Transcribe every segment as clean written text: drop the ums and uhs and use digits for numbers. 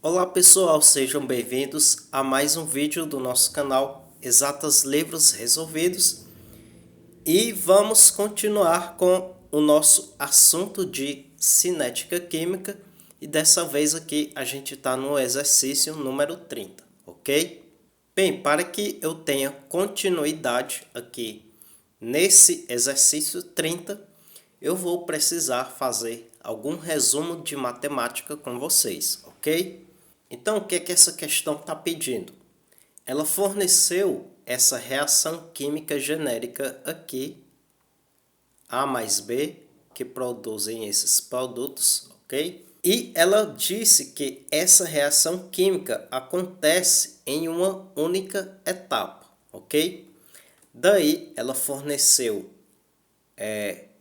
Olá pessoal, sejam bem-vindos a mais um vídeo do nosso canal Exatas Livros Resolvidos e vamos continuar com o nosso assunto de cinética química e dessa vez aqui a gente está no exercício número 30, ok? Bem, para que eu tenha continuidade aqui nesse exercício 30, eu vou precisar fazer algum resumo de matemática com vocês, ok? Então, o que é que essa questão está pedindo? Ela forneceu essa reação química genérica aqui, A mais B, que produzem esses produtos, ok? E ela disse que essa reação química acontece em uma única etapa, ok? Daí, ela forneceu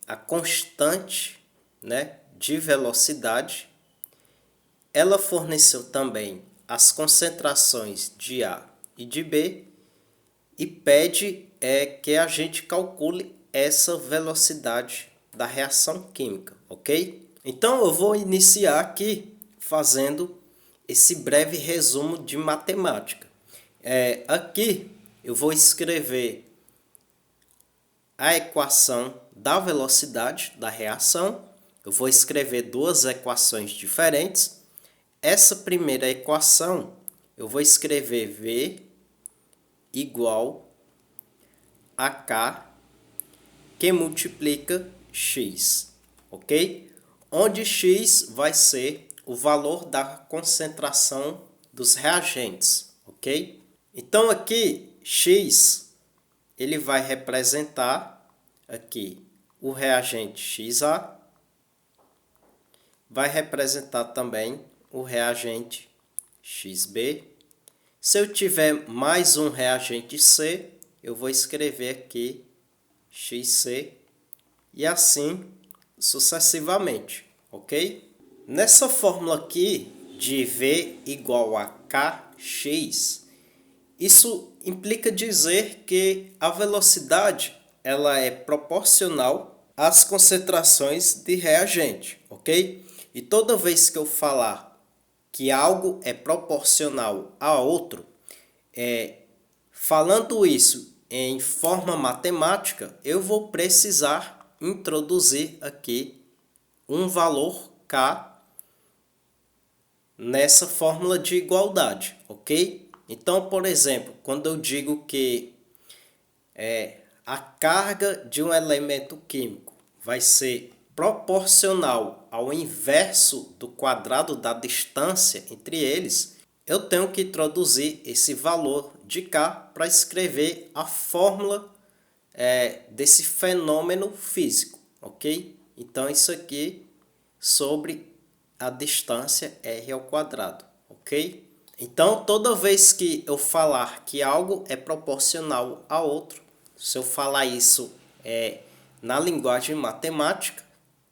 a constante, né, de velocidade. Ela forneceu também as concentrações de A e de B e pede que a gente calcule essa velocidade da reação química, ok? Então eu vou iniciar aqui fazendo esse breve resumo de matemática. Aqui eu vou escrever a equação da velocidade da reação. Eu vou escrever duas equações diferentes. Essa primeira equação, eu vou escrever V igual a K que multiplica X, ok? Onde X vai ser o valor da concentração dos reagentes, ok? Então aqui, X, ele vai representar aqui o reagente XA, vai representar também o reagente XB. Se eu tiver mais um reagente C, eu vou escrever aqui XC e assim sucessivamente, ok? Nessa fórmula aqui de V igual a Kx, isso implica dizer que a velocidade ela é proporcional às concentrações de reagente, ok? E toda vez que eu falar que algo é proporcional a outro, falando isso em forma matemática, eu vou precisar introduzir aqui um valor K nessa fórmula de igualdade, ok? Então, por exemplo, quando eu digo que a carga de um elemento químico vai ser proporcional ao inverso do quadrado da distância entre eles, eu tenho que introduzir esse valor de K para escrever a fórmula desse fenômeno físico, ok? Então, isso aqui sobre a distância r ao quadrado, ok? Então, toda vez que eu falar que algo é proporcional a outro, se eu falar isso na linguagem matemática,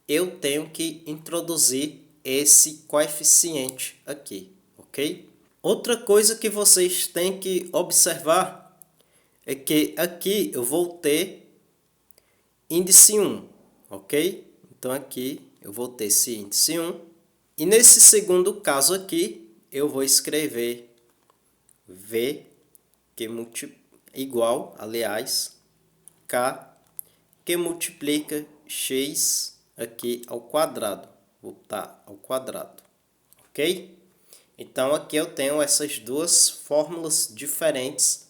eu tenho que introduzir esse coeficiente aqui, ok? Outra coisa que vocês têm que observar é que aqui eu vou ter índice 1, ok? Então aqui eu vou ter esse índice 1. E nesse segundo caso aqui, eu vou escrever V que igual, aliás, K que multiplica X aqui ao quadrado. Vou botar ao quadrado, ok? Então aqui eu tenho essas duas fórmulas diferentes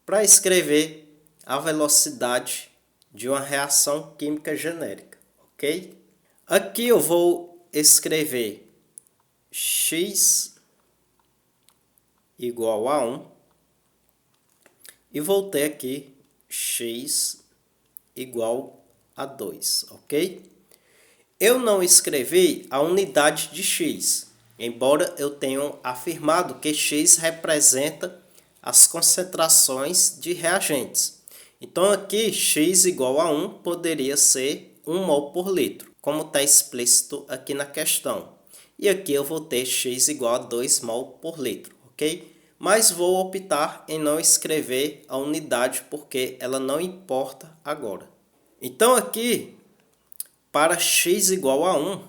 para escrever a velocidade de uma reação química genérica, ok? Aqui eu vou escrever X igual a 1 e vou ter aqui X igual a 2, ok? Eu não escrevi a unidade de X, embora eu tenha afirmado que X representa as concentrações de reagentes. Então aqui X igual a 1 poderia ser 1 mol por litro, como está explícito aqui na questão. E aqui eu vou ter X igual a 2 mol por litro, ok? Mas vou optar em não escrever a unidade porque ela não importa agora. Então aqui, para X igual a 1,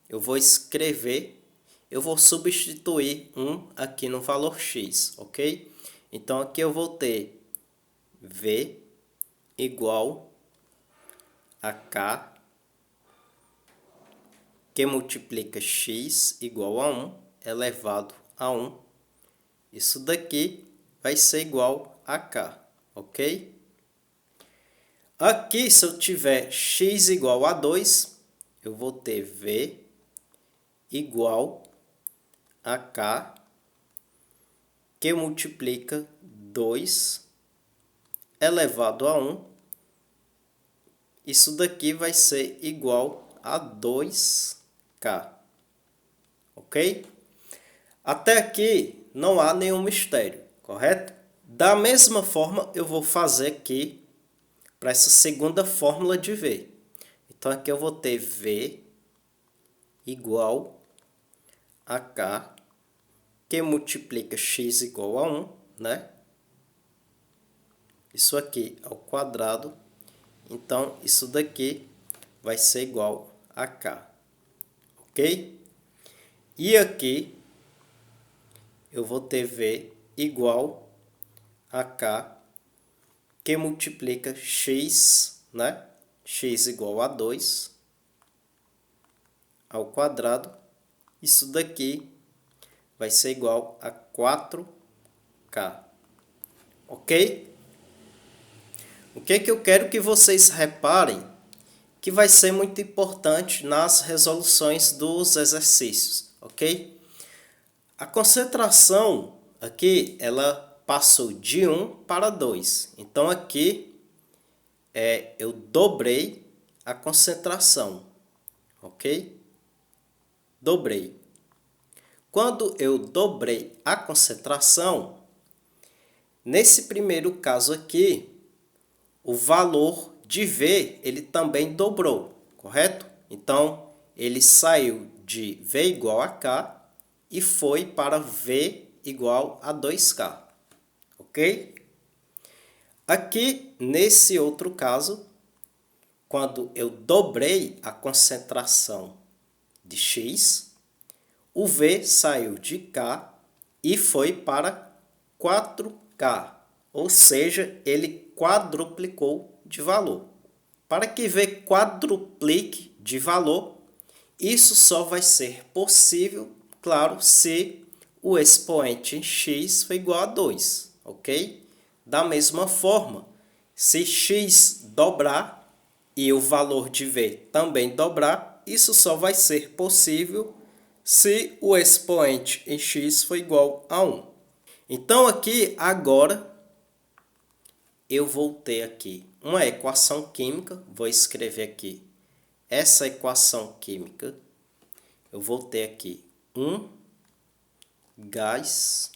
eu vou escrever eu vou substituir 1 aqui no valor x, ok? Então, aqui eu vou ter V igual a K, que multiplica x igual a 1 elevado a 1. Isso daqui vai ser igual a K, ok? Aqui, se eu tiver x igual a 2, eu vou ter V igual a K, que multiplica 2 elevado a 1. Isso daqui vai ser igual a 2K, ok? Até aqui não há nenhum mistério, correto? Da mesma forma, eu vou fazer aqui para essa segunda fórmula de V. Então, aqui eu vou ter V igual a K, que multiplica x igual a 1, né? Isso aqui ao quadrado. Então, isso daqui vai ser igual a K, ok? E aqui eu vou ter V igual a K, que multiplica x, né? X igual a 2 ao quadrado. Isso daqui vai ser igual a 4K, ok? O que eu quero que vocês reparem que vai ser muito importante nas resoluções dos exercícios, ok? A concentração aqui, ela passou de 1 para 2. Então, aqui eu dobrei a concentração, ok? Dobrei. Quando eu dobrei a concentração, nesse primeiro caso aqui, o valor de V ele também dobrou, correto? Então, ele saiu de V igual a K e foi para V igual a 2K, ok? Aqui, nesse outro caso, quando eu dobrei a concentração de X, o V saiu de K e foi para 4K, ou seja, ele quadruplicou de valor. Para que V quadruplique de valor, isso só vai ser possível, claro, se o expoente em x for igual a 2, ok? Da mesma forma, se x dobrar e o valor de V também dobrar, isso só vai ser possível se o expoente em x for igual a 1. Então, aqui, agora, eu vou ter aqui uma equação química, vou escrever aqui essa equação química. Eu vou ter aqui um gás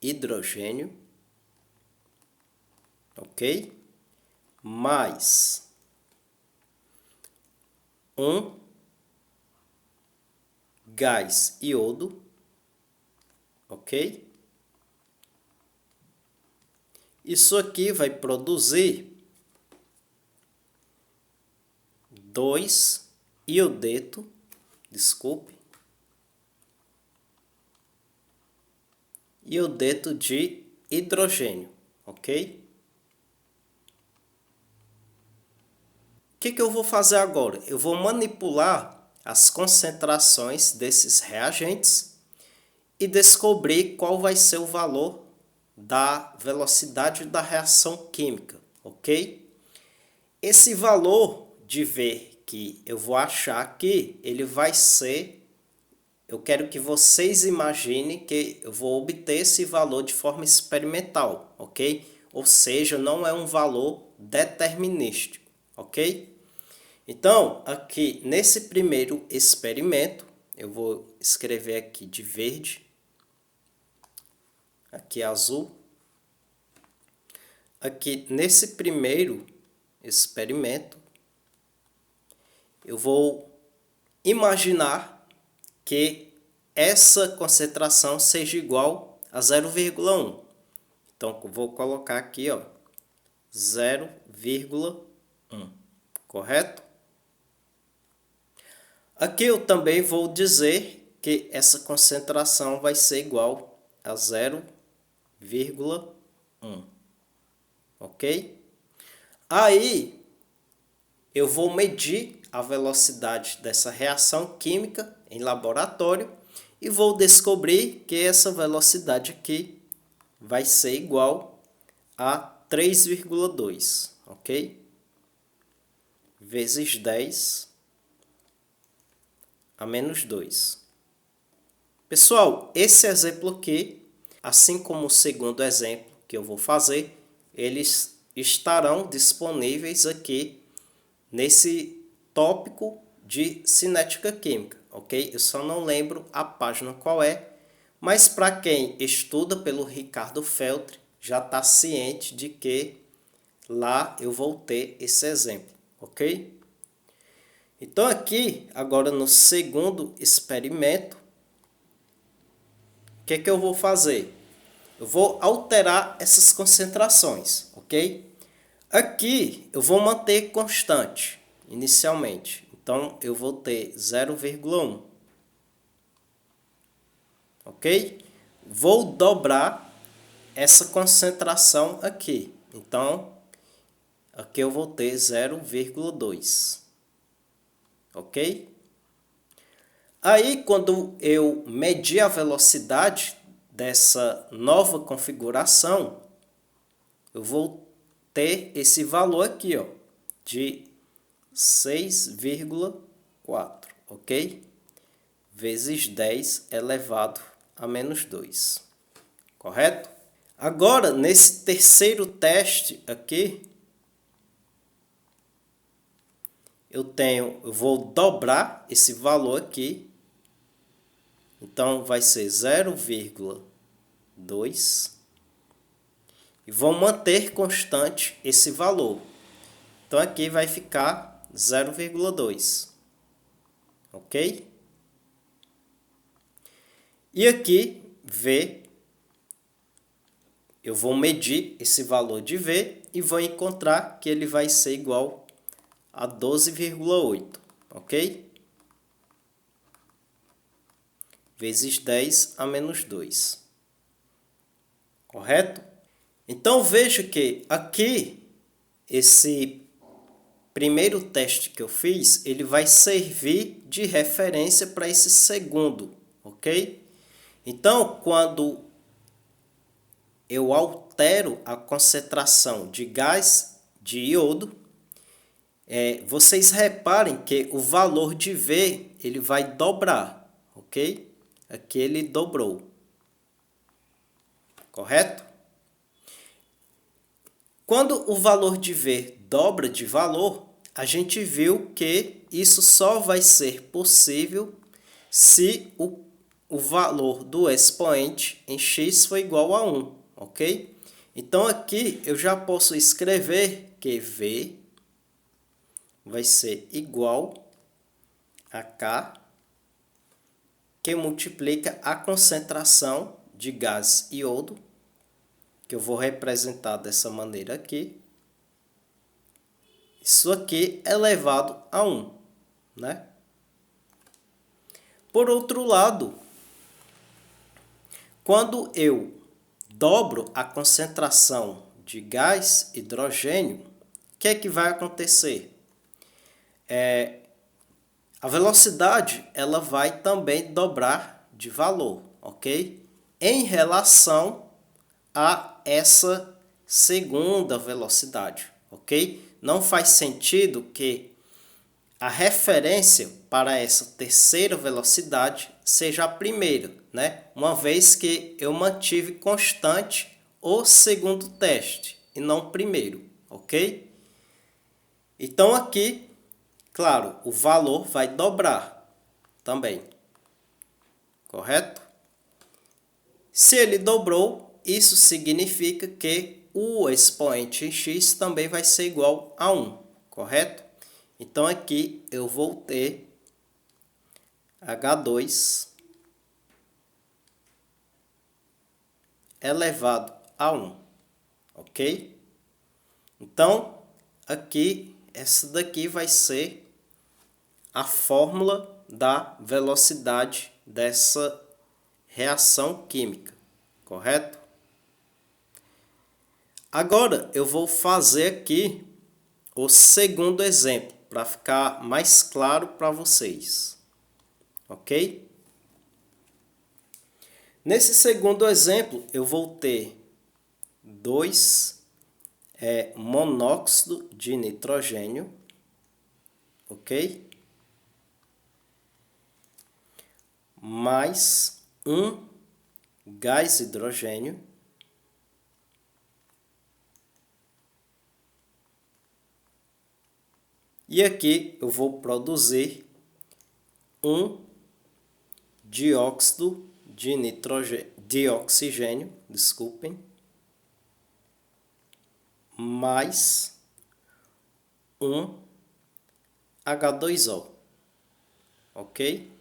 hidrogênio, ok? Mais um gás iodo, ok? Isso aqui vai produzir 2 iodeto, iodeto de hidrogênio, ok? O que eu vou fazer agora? Eu vou manipular as concentrações desses reagentes e descobrir qual vai ser o valor da velocidade da reação química, ok? Esse valor de V que eu vou achar aqui, ele vai ser, eu quero que vocês imaginem que eu vou obter esse valor de forma experimental, ok? Ou seja, não é um valor determinístico, ok? Então, aqui nesse primeiro experimento, eu vou escrever aqui de verde, aqui azul. Aqui nesse primeiro experimento, eu vou imaginar que essa concentração seja igual a 0,1. Então, eu vou colocar aqui, ó, 0,1, correto? Aqui eu também vou dizer que essa concentração vai ser igual a 0,1, ok? Aí, eu vou medir a velocidade dessa reação química em laboratório e vou descobrir que essa velocidade aqui vai ser igual a 3,2, ok? Vezes 10 a menos 2. Pessoal, esse exemplo aqui, assim como o segundo exemplo que eu vou fazer, eles estarão disponíveis aqui nesse tópico de cinética química, ok? Eu só não lembro a página qual é, mas para quem estuda pelo Ricardo Feltri, já está ciente de que lá eu vou ter esse exemplo, ok? Então aqui, agora no segundo experimento, o que é que eu vou fazer? Eu vou alterar essas concentrações, ok? Aqui eu vou manter constante inicialmente. Então eu vou ter 0,1, ok? Vou dobrar essa concentração aqui. Então aqui eu vou ter 0,2, ok? Aí, quando eu medir a velocidade dessa nova configuração, eu vou ter esse valor aqui, ó, de 6,4, ok? Vezes 10 elevado a menos 2, correto? Agora, nesse terceiro teste aqui, eu vou dobrar esse valor aqui. Então, vai ser 0,2 e vou manter constante esse valor. Então, aqui vai ficar 0,2, ok? E aqui, V, eu vou medir esse valor de V e vou encontrar que ele vai ser igual a 12,8, ok? Vezes 10 a menos 2, correto? Então, veja que aqui, esse primeiro teste que eu fiz, ele vai servir de referência para esse segundo, ok? Então, quando eu altero a concentração de gás de iodo, vocês reparem que o valor de V ele vai dobrar, ok? Aqui ele dobrou, correto? Quando o valor de V dobra de valor, a gente viu que isso só vai ser possível se o valor do expoente em x for igual a 1, ok? Então aqui eu já posso escrever que V vai ser igual a K, que multiplica a concentração de gás iodo, que eu vou representar dessa maneira aqui. Isso aqui é elevado a 1, né? Por outro lado, quando eu dobro a concentração de gás hidrogênio, o que é que vai acontecer? A velocidade ela vai também dobrar de valor, ok? Em relação a essa segunda velocidade, ok? Não faz sentido que a referência para essa terceira velocidade seja a primeira, né? Uma vez que eu mantive constante o segundo teste e não o primeiro, ok? Então aqui, claro, o valor vai dobrar também, correto? Se ele dobrou, isso significa que o expoente em x também vai ser igual a 1, correto? Então aqui eu vou ter H2 elevado a 1, ok? Então aqui, essa daqui vai ser a fórmula da velocidade dessa reação química, correto? Agora eu vou fazer aqui o segundo exemplo, para ficar mais claro para vocês, ok? Nesse segundo exemplo, eu vou ter 2 monóxido de nitrogênio, ok? Mais um gás hidrogênio. E aqui eu vou produzir um dióxido de nitrogênio, de oxigênio, desculpem, mais um H2O, ok?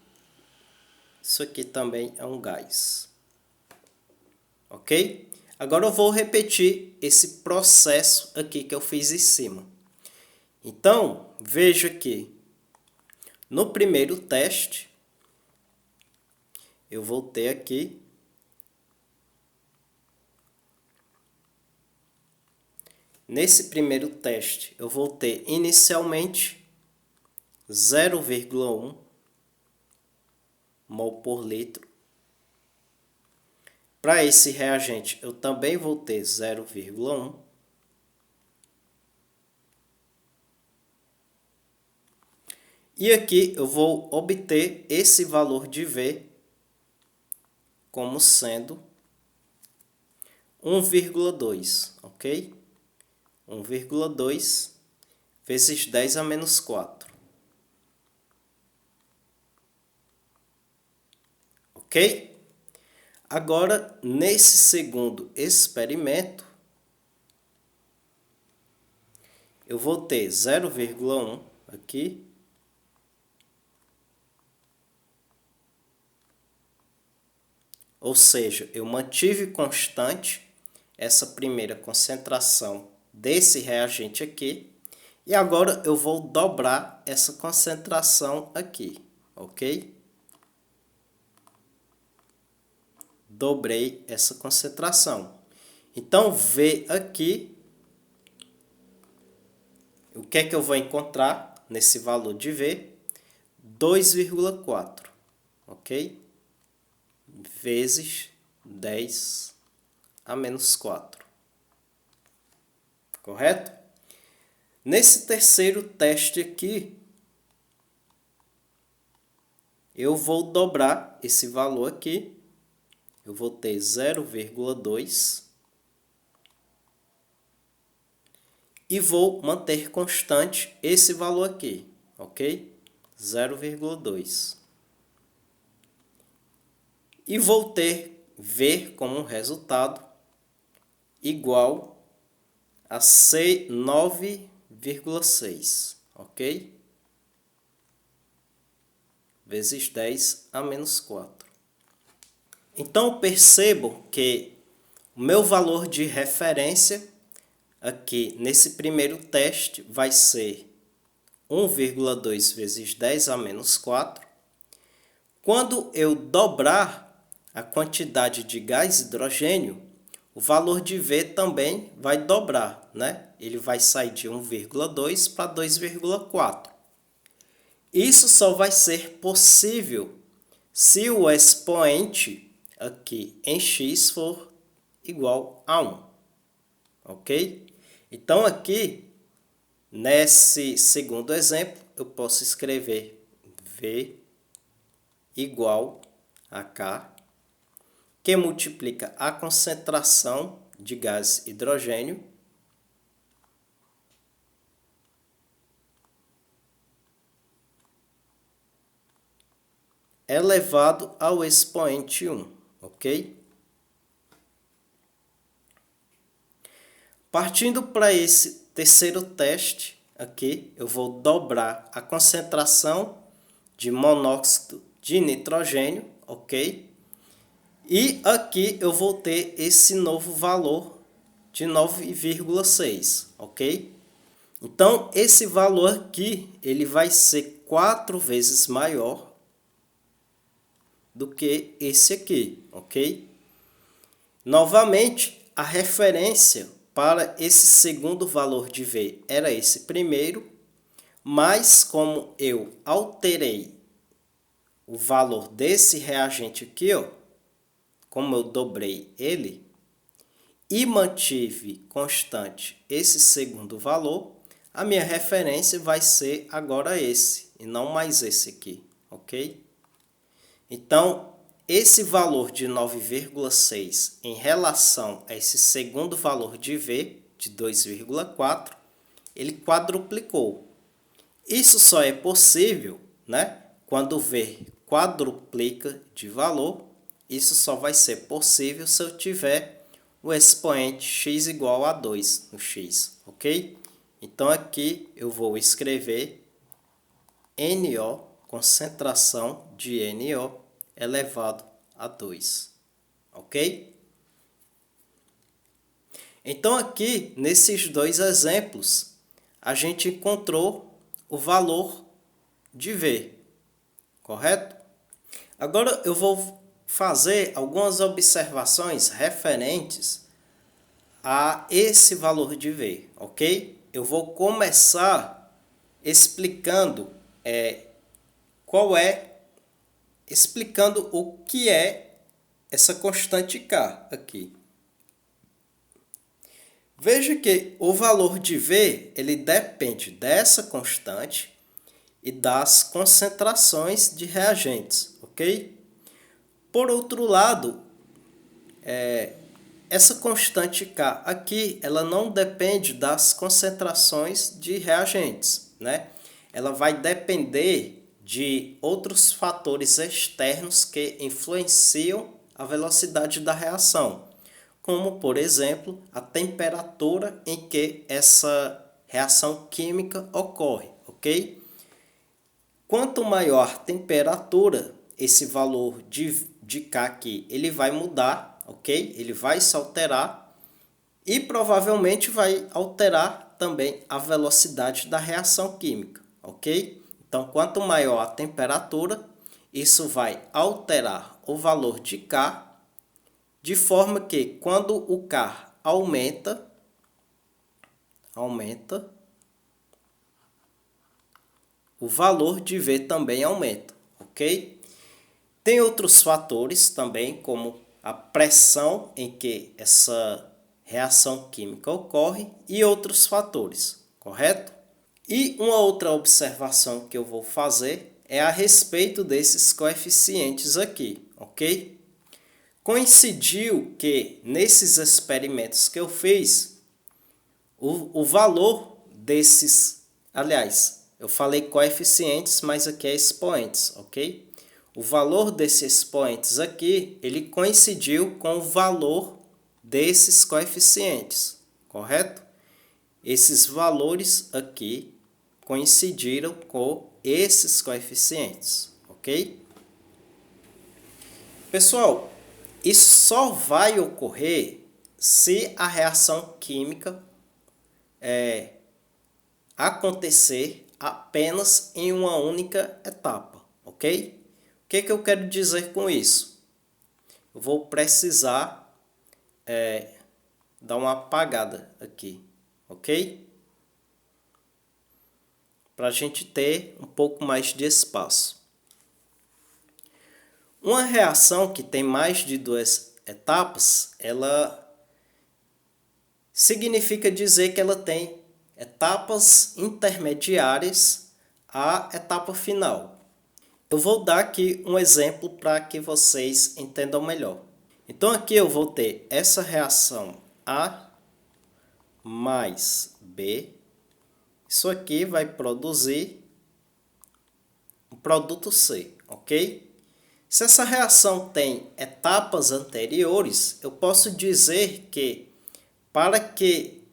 Isso aqui também é um gás, ok? Agora eu vou repetir esse processo aqui que eu fiz em cima. Então, veja que no primeiro teste, eu vou ter aqui nesse primeiro teste, eu vou ter inicialmente 0,1 mol por litro. Para esse reagente, eu também vou ter 0,1. E aqui eu vou obter esse valor de V como sendo 1,2, ok? 1,2 vezes 10 a menos 4. Ok? Agora, nesse segundo experimento, eu vou ter 0,1 aqui. Ou seja, eu mantive constante essa primeira concentração desse reagente aqui. E agora eu vou dobrar essa concentração aqui, ok? Dobrei essa concentração. Então, V aqui, o que é que eu vou encontrar nesse valor de V? 2,4, ok? Vezes 10 a menos 4. Correto? Nesse terceiro teste aqui, eu vou dobrar esse valor aqui. Eu vou ter 0,2 e vou manter constante esse valor aqui, ok? 0,2. E vou ter V como resultado igual a 9,6, ok? Vezes 10 a menos 4. Então, percebo que o meu valor de referência aqui nesse primeiro teste vai ser 1,2 vezes 10 a menos 4. Quando eu dobrar a quantidade de gás hidrogênio, o valor de V também vai dobrar, né? Ele vai sair de 1,2 para 2,4. Isso só vai ser possível se o expoente aqui em x for igual a 1, ok? Então, aqui, nesse segundo exemplo, eu posso escrever V igual a K, que multiplica a concentração de gás hidrogênio elevado ao expoente 1, ok? Partindo para esse terceiro teste aqui, eu vou dobrar a concentração de monóxido de nitrogênio, ok? E aqui eu vou ter esse novo valor de 9,6, ok? Então, esse valor aqui, ele vai ser 4 vezes maior do que esse aqui, ok? Novamente, a referência para esse segundo valor de V era esse primeiro, mas como eu alterei o valor desse reagente aqui, ó, como eu dobrei ele, e mantive constante esse segundo valor, a minha referência vai ser agora esse, e não mais esse aqui, ok? Então, esse valor de 9,6 em relação a esse segundo valor de V, de 2,4, ele quadruplicou. Isso só é possível, né, quando V quadruplica de valor. Isso só vai ser possível se eu tiver o expoente x igual a 2 no x, ok? Então, aqui eu vou escrever NO, concentração de NO, elevado a 2, ok? Então, aqui, nesses dois exemplos, a gente encontrou o valor de V, correto? Agora, eu vou fazer algumas observações referentes a esse valor de V, ok? Eu vou começar explicando explicando o que é essa constante K aqui. Veja que o valor de V ele depende dessa constante e das concentrações de reagentes, ok? Por outro lado, essa constante K aqui, ela não depende das concentrações de reagentes, né? Ela vai depender de outros fatores externos que influenciam a velocidade da reação, como, por exemplo, a temperatura em que essa reação química ocorre, ok? Quanto maior a temperatura, esse valor de K aqui, ele vai mudar, ok? Ele vai se alterar e provavelmente vai alterar também a velocidade da reação química, ok? Então, quanto maior a temperatura, isso vai alterar o valor de K, de forma que quando o K aumenta, o valor de V também aumenta, ok? Tem outros fatores também, como a pressão em que essa reação química ocorre e outros fatores, correto? E uma outra observação que eu vou fazer é a respeito desses coeficientes aqui, ok? Coincidiu que nesses experimentos que eu fiz, o valor desses, aliás, eu falei coeficientes, mas aqui é expoentes, ok? O valor desses expoentes aqui, ele coincidiu com o valor desses coeficientes, correto? Esses valores aqui coincidiram com esses coeficientes, ok? Pessoal, isso só vai ocorrer se a reação química acontecer apenas em uma única etapa, ok? O que eu quero dizer com isso? Eu vou precisar dar uma apagada aqui, ok? Para a gente ter um pouco mais de espaço. Uma reação que tem mais de duas etapas, ela significa dizer que ela tem etapas intermediárias à etapa final. Eu vou dar aqui um exemplo para que vocês entendam melhor. Então aqui eu vou ter essa reação A mais B. Isso aqui vai produzir o produto C, ok? Se essa reação tem etapas anteriores, eu posso dizer que para que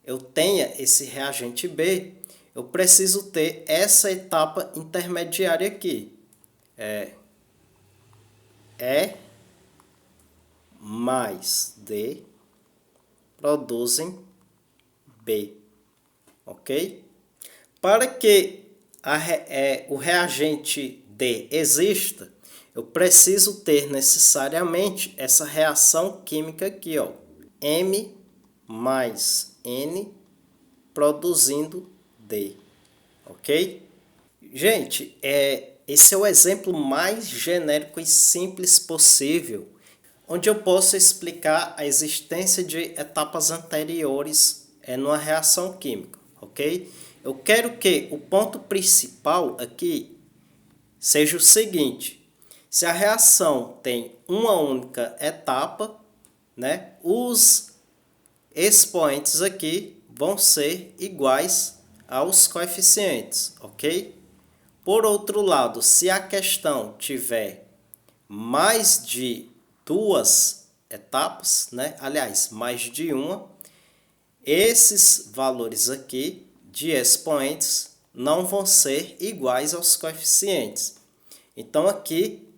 eu tenha esse reagente B, eu preciso ter essa etapa intermediária aqui. E mais D produzem B, ok? Para que o reagente D exista, eu preciso ter necessariamente essa reação química aqui, ó, M mais N produzindo D, ok? Gente, esse é o exemplo mais genérico e simples possível, onde eu posso explicar a existência de etapas anteriores numa reação química, ok? Eu quero que o ponto principal aqui seja o seguinte: se a reação tem uma única etapa, né, os expoentes aqui vão ser iguais aos coeficientes, ok? Por outro lado, se a questão tiver mais de duas etapas, né? Aliás, mais de uma, esses valores aqui de expoentes não vão ser iguais aos coeficientes. Então, aqui,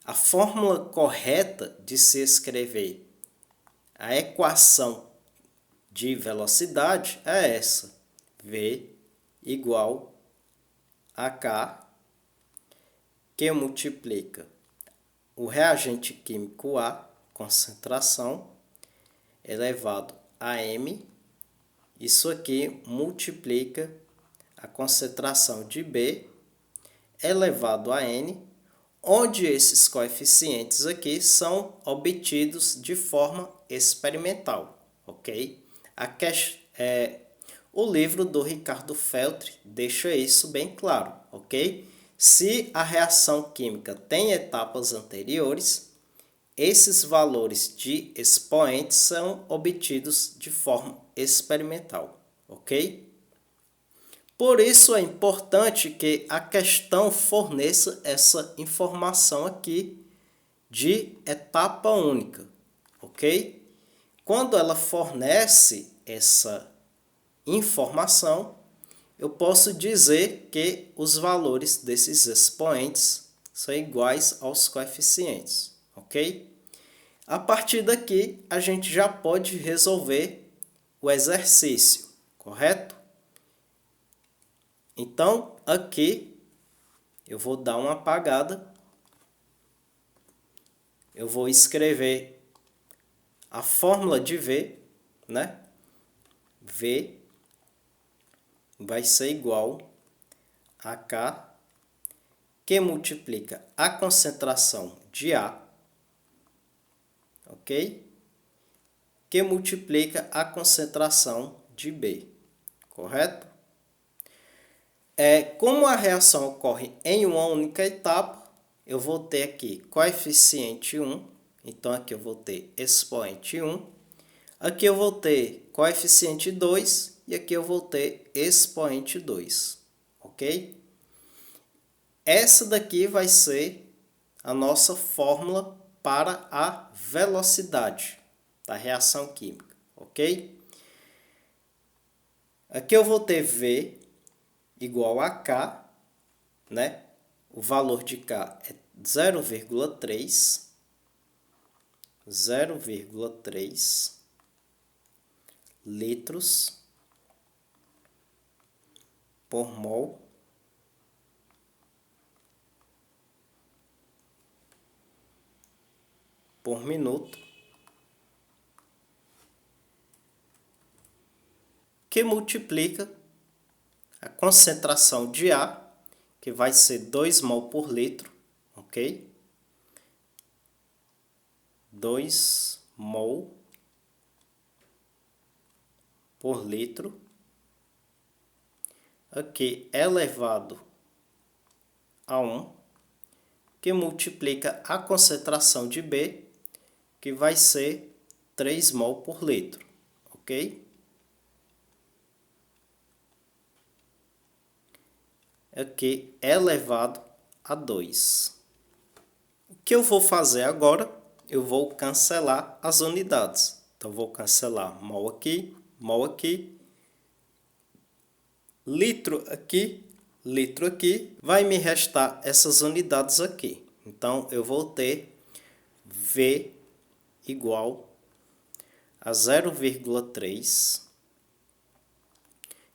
a fórmula correta de se escrever a equação de velocidade é essa: V igual a K, que multiplica o reagente químico A, concentração, elevado a M. Isso aqui multiplica a concentração de B, elevado a N, onde esses coeficientes aqui são obtidos de forma experimental, ok? O livro do Ricardo Feltri deixa isso bem claro, ok? Se a reação química tem etapas anteriores, esses valores de expoentes são obtidos de forma experimental, ok? Por isso é importante que a questão forneça essa informação aqui de etapa única, ok? Quando ela fornece essa informação, eu posso dizer que os valores desses expoentes são iguais aos coeficientes, ok? A partir daqui, a gente já pode resolver o exercício, correto? Então, aqui, eu vou dar uma apagada. Eu vou escrever a fórmula de V, né? V vai ser igual a K, que multiplica a concentração de A, ok? Que multiplica a concentração de B, correto? Como a reação ocorre em uma única etapa, eu vou ter aqui coeficiente 1, então aqui eu vou ter expoente 1, aqui eu vou ter coeficiente 2 e aqui eu vou ter expoente 2, ok? Essa daqui vai ser a nossa fórmula para a velocidade da reação química, ok? Aqui eu vou ter V igual a K, né? O valor de K é 0,3 litros por mol por minuto, que multiplica a concentração de A, que vai ser 2 mol por litro, ok? 2 mol por litro, aqui elevado a 1, que multiplica a concentração de B, que vai ser 3 mol por litro, ok? Aqui elevado a 2. O que eu vou fazer agora? Eu vou cancelar as unidades. Então, vou cancelar mol aqui, litro aqui. Vai me restar essas unidades aqui. Então, eu vou ter V igual a 0,3,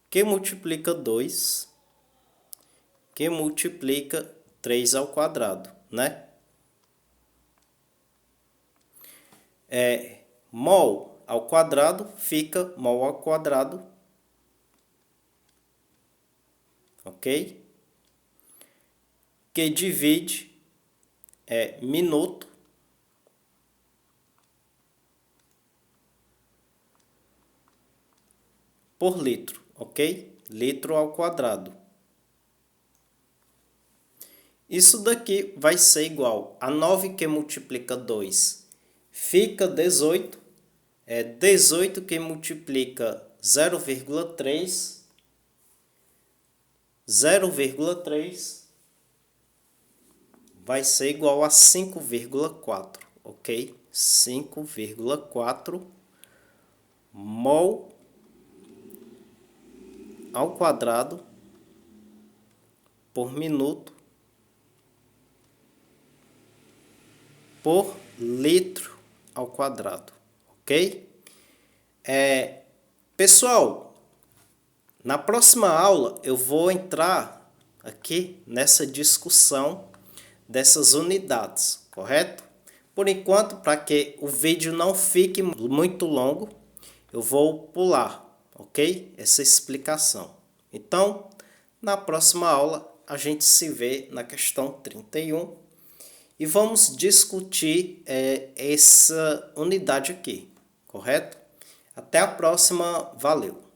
que multiplica 2, que multiplica 3 ao quadrado, né? mol ao quadrado fica mol ao quadrado, ok? Que divide minuto por litro, ok? Litro ao quadrado. Isso daqui vai ser igual a 9 que multiplica 2 fica 18. 18 que multiplica 0,3, 0,3 vai ser igual a 5,4, ok? 5,4 mol ao quadrado por minuto por litro ao quadrado, ok? Pessoal, na próxima aula eu vou entrar aqui nessa discussão dessas unidades, correto? Por enquanto, para que o vídeo não fique muito longo, eu vou pular, ok? Essa explicação. Então, na próxima aula, a gente se vê na questão 31 e vamos discutir essa unidade aqui, correto? Até a próxima, valeu!